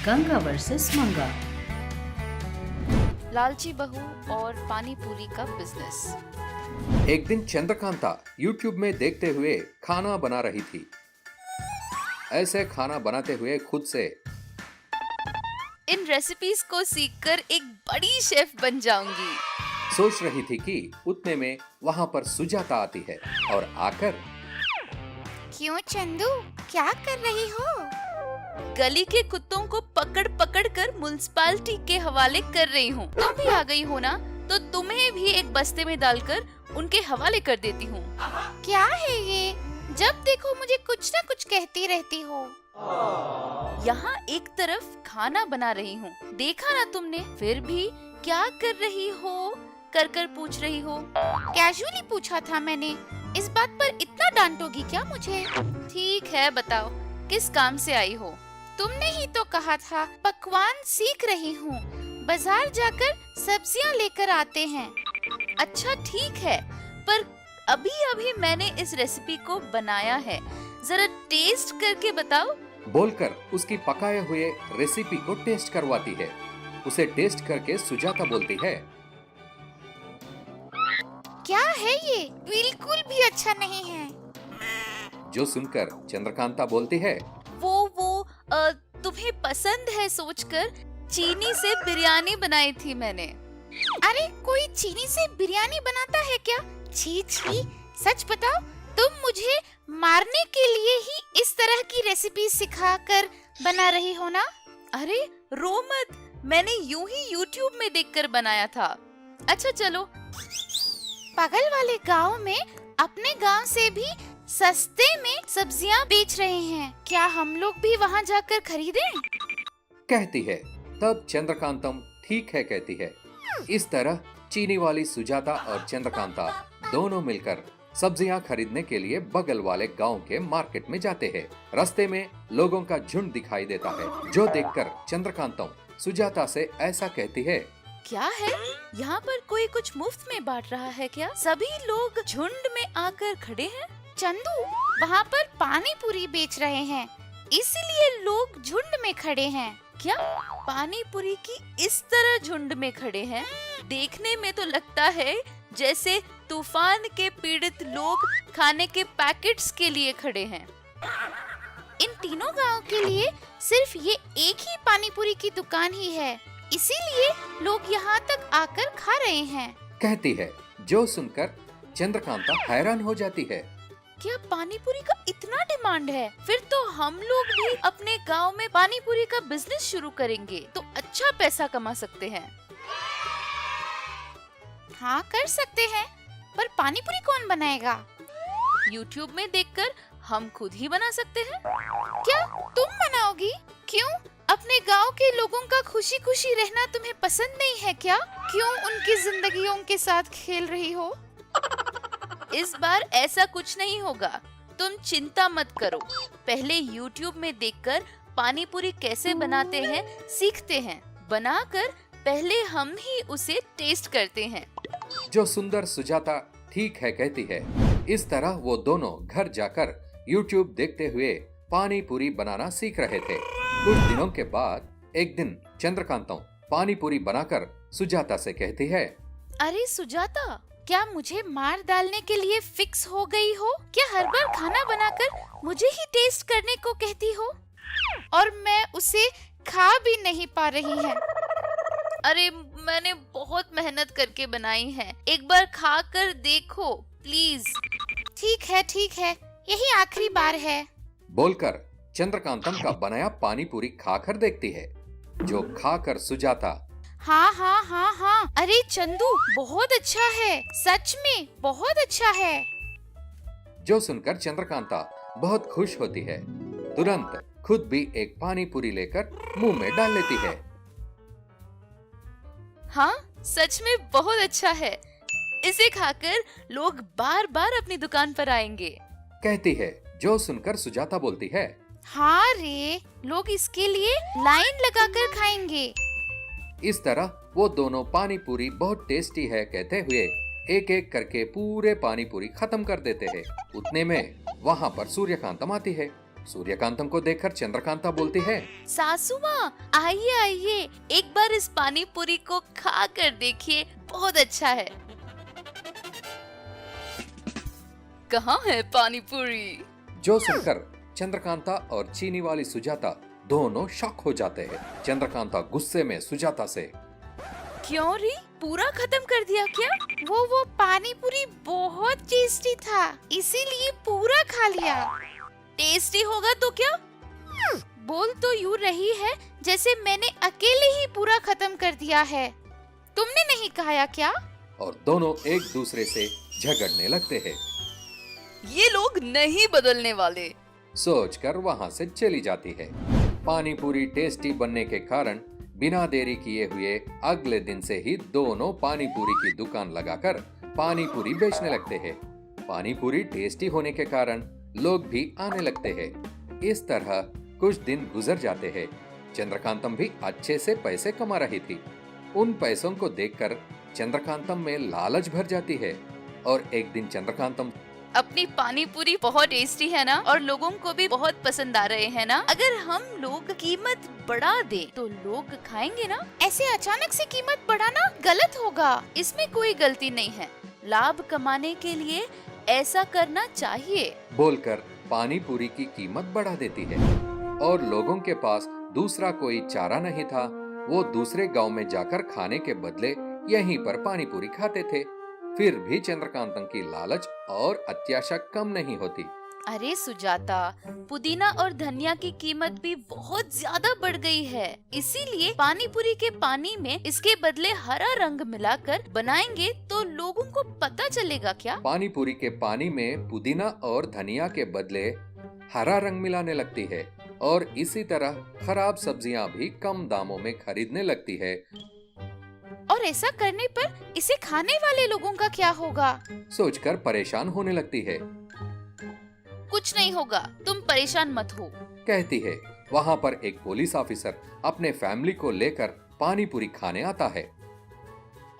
Ganga versus मंगा। लालची बहू और पानी पूरी का बिजनेस। एक दिन चंद्रकांता YouTube में देखते हुए खाना बना रही थी। ऐसे खाना बनाते हुए खुद से इन रेसिपीज को सीखकर एक बड़ी शेफ बन जाऊंगी सोच रही थी कि उतने में वहां पर सुजाता आती है और आकर, क्यों चंदू, क्या कर रही हो? गली के कुत्तों को पकड़ पकड़ कर म्युनिसिपैलिटी के हवाले कर रही हूँ। तुम भी आ गई हो ना, तो तुम्हें भी एक बस्ते में डालकर उनके हवाले कर देती हूँ। क्या है ये? जब देखो मुझे कुछ ना कुछ कहती रहती हो। यहाँ एक तरफ खाना बना रही हूँ, देखा ना तुमने? फिर भी क्या कर रही हो कर कर पूछ रही हो। कैजुअली पूछा था मैंने, इस बात पर इतना डांटोगी क्या मुझे? ठीक है, बताओ किस काम से आई हो? तुमने ही तो कहा था पकवान सीख रही हूँ, बाजार जाकर सब्जियाँ लेकर आते हैं। अच्छा ठीक है, पर अभी अभी मैंने इस रेसिपी को बनाया है, जरा टेस्ट करके बताओ। बोलकर उसकी पकाए हुए रेसिपी को टेस्ट करवाती है। उसे टेस्ट करके सुजाता बोलती है, क्या है ये? बिल्कुल भी अच्छा नहीं है। जो सुनकर चंद्रकांता बोलती है, तुम्हें पसंद है सोचकर चीनी से बिरयानी बनाई थी मैंने। अरे कोई चीनी से बिरयानी बनाता है क्या? छी छी, सच बताओ, तुम मुझे मारने के लिए ही इस तरह की रेसिपी सिखा कर बना रही हो ना? अरे रो मत, मैंने यूं ही YouTube में देखकर बनाया था। अच्छा चलो। पागल वाले गांव में अपने गांव से भी सस्ते में सब्जियां बेच रहे हैं, क्या हम लोग भी वहां जाकर खरीदें? कहती है। तब चंद्रकांतम ठीक है कहती है। इस तरह चीनी वाली सुजाता और चंद्रकांता दोनों मिलकर सब्जियां खरीदने के लिए बगल वाले गांव के मार्केट में जाते हैं। रास्ते में लोगों का झुंड दिखाई देता है, जो देखकर चंद्रकांतम सुजाता से ऐसा कहती है, क्या है यहाँ पर कोई कुछ मुफ्त में बांट रहा है क्या? सभी लोग झुंड में आकर खड़े हैं। चंदू, वहाँ पर पानी पूरी बेच रहे हैं, इसलिए लोग झुंड में खड़े हैं। क्या पानी पूरी की इस तरह झुंड में खड़े हैं? देखने में तो लगता है जैसे तूफान के पीड़ित लोग खाने के पैकेट्स के लिए खड़े हैं। इन तीनों गांव के लिए सिर्फ ये एक ही पानी पूरी की दुकान ही है, इसीलिए लोग यहाँ तक आकर खा रहे हैं। कहती है। जो सुनकर चंद्रकांता हैरान हो जाती है। क्या पानी पूरी का इतना डिमांड है? फिर तो हम लोग भी अपने गांव में पानी पूरी का बिजनेस शुरू करेंगे तो अच्छा पैसा कमा सकते हैं। हाँ कर सकते हैं, पर पानी पूरी कौन बनाएगा? YouTube में देखकर हम खुद ही बना सकते हैं। क्या तुम बनाओगी? क्यों? अपने गांव के लोगों का खुशी खुशी रहना तुम्हें पसंद नहीं है क्या? क्यों उनकी जिंदगियों के साथ खेल रही हो? इस बार ऐसा कुछ नहीं होगा, तुम चिंता मत करो। पहले YouTube में देखकर पानी पूरी कैसे बनाते हैं सीखते हैं, बनाकर पहले हम ही उसे टेस्ट करते हैं। जो सुंदर सुजाता ठीक है कहती है। इस तरह वो दोनों घर जाकर YouTube देखते हुए पानी पूरी बनाना सीख रहे थे। कुछ दिनों के बाद एक दिन चंद्रकांता पानी पूरी बनाकर सुजाता से कहती है, अरे सुजाता, क्या मुझे मार डालने के लिए फिक्स हो गई हो? क्या हर बार खाना बनाकर मुझे ही टेस्ट करने को कहती हो? और मैं उसे खा भी नहीं पा रही है। अरे मैंने बहुत मेहनत करके बनाई है, एक बार खा कर देखो प्लीज। ठीक है, यही आखिरी बार है। बोलकर चंद्रकांतम का बनाया पानी पूरी खाकर देखती है। जो खाकर सुजाता, हाँ, अरे चंदू, बहुत अच्छा है, सच में बहुत अच्छा है। जो सुनकर चंद्रकांता बहुत खुश होती है। तुरंत खुद भी एक पानी पूरी लेकर मुंह में डाल लेती है। हाँ सच में बहुत अच्छा है, इसे खाकर लोग बार बार अपनी दुकान पर आएंगे। कहती है। जो सुनकर सुजाता बोलती है, हाँ रे, लोग इसके लिए लाइन लगाकर खाएंगे। इस तरह वो दोनों पानी पूरी बहुत टेस्टी है कहते हुए एक एक करके पूरे पानी पूरी खत्म कर देते हैं। उतने में वहाँ पर सूर्यकांतम आती है। सूर्यकांतम को देखकर चंद्रकांता बोलती है, सासू माँ, आइए आइए, एक बार इस पानी पूरी को खा कर देखिए, बहुत अच्छा है। कहाँ है पानी पूरी? जो सुनकर चंद्रकांता और चीनी वाली सुजाता दोनों शॉक हो जाते हैं। चंद्रकांता गुस्से में सुजाता से, क्यों री, पूरा खत्म कर दिया क्या? वो पानी पूरी बहुत टेस्टी था, इसीलिए पूरा खा लिया। टेस्टी होगा तो क्या? बोल तो यूं रही है जैसे मैंने अकेले ही पूरा खत्म कर दिया है। तुमने नहीं खाया क्या? और दोनों एक दूसरे से झगड़ने लगते हैं। ये लोग नहीं बदलने वाले, सोचकर वहां से चली जाती है। पानी पूरी टेस्टी बनने के कारण बिना देरी किए हुए अगले दिन से ही दोनों पानी पूरी की दुकान लगाकर पानी पूरी बेचने लगते हैं। पानी पूरी टेस्टी होने के कारण लोग भी आने लगते हैं। इस तरह कुछ दिन गुजर जाते हैं। चंद्रकांतम भी अच्छे से पैसे कमा रही थी। उन पैसों को देखकर चंद्रकांतम में लालच भर जाती है और एक दिन चंद्रकांतम, अपनी पानी पूरी बहुत टेस्टी है ना, और लोगों को भी बहुत पसंद आ रहे हैं ना, अगर हम लोग कीमत बढ़ा दें तो लोग खाएंगे ना। ऐसे अचानक से कीमत बढ़ाना गलत होगा। इसमें कोई गलती नहीं है, लाभ कमाने के लिए ऐसा करना चाहिए। बोलकर पानी पूरी की कीमत बढ़ा देती है और लोगों के पास दूसरा कोई चारा नहीं था। वो दूसरे गांव में जाकर खाने के बदले यहीं पर पानी पूरी खाते थे। फिर भी चंद्रकांतम की लालच और अत्याशा कम नहीं होती। अरे सुजाता, पुदीना और धनिया की कीमत भी बहुत ज्यादा बढ़ गई है, इसीलिए पानी पूरी के पानी में इसके बदले हरा रंग मिलाकर बनाएंगे तो लोगों को पता चलेगा क्या? पानी पूरी के पानी में पुदीना और धनिया के बदले हरा रंग मिलाने लगती है और इसी तरह खराब सब्जियां भी कम दामों में खरीदने लगती है। और ऐसा करने पर इसे खाने वाले लोगों का क्या होगा? सोचकर परेशान होने लगती है। कुछ नहीं होगा, तुम परेशान मत हो, कहती है। वहाँ पर एक पुलिस ऑफिसर अपने फैमिली को लेकर पानी पूरी खाने आता है।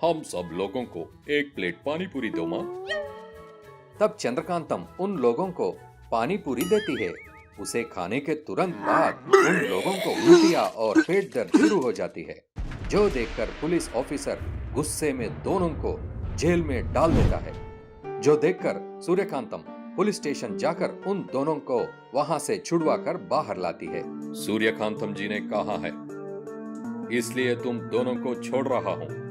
हम सब लोगों को एक प्लेट पानी पूरी दो माँ। तब चंद्रकांतम उन लोगों को पानी पूरी देती है। उसे खाने के तुरंत बाद उन लोगों को उल्टियाँ और पेट दर्द शुरू हो जाती है, जो देखकर पुलिस ऑफिसर गुस्से में दोनों को जेल में डाल देता है। जो देखकर सूर्यकांतम पुलिस स्टेशन जाकर उन दोनों को वहां से छुड़वा कर बाहर लाती है। सूर्यकांतम जी ने कहा है, इसलिए तुम दोनों को छोड़ रहा हूँ।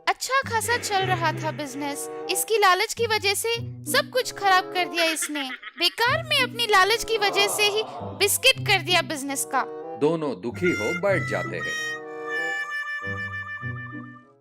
अच्छा खासा चल रहा था बिजनेस, इसकी लालच की वजह से सब कुछ खराब कर दिया इसने। बेकार में अपनी लालच की वजह से ही बिस्किट कर दिया बिजनेस का। दोनों दुखी हो बैठ जाते हैं।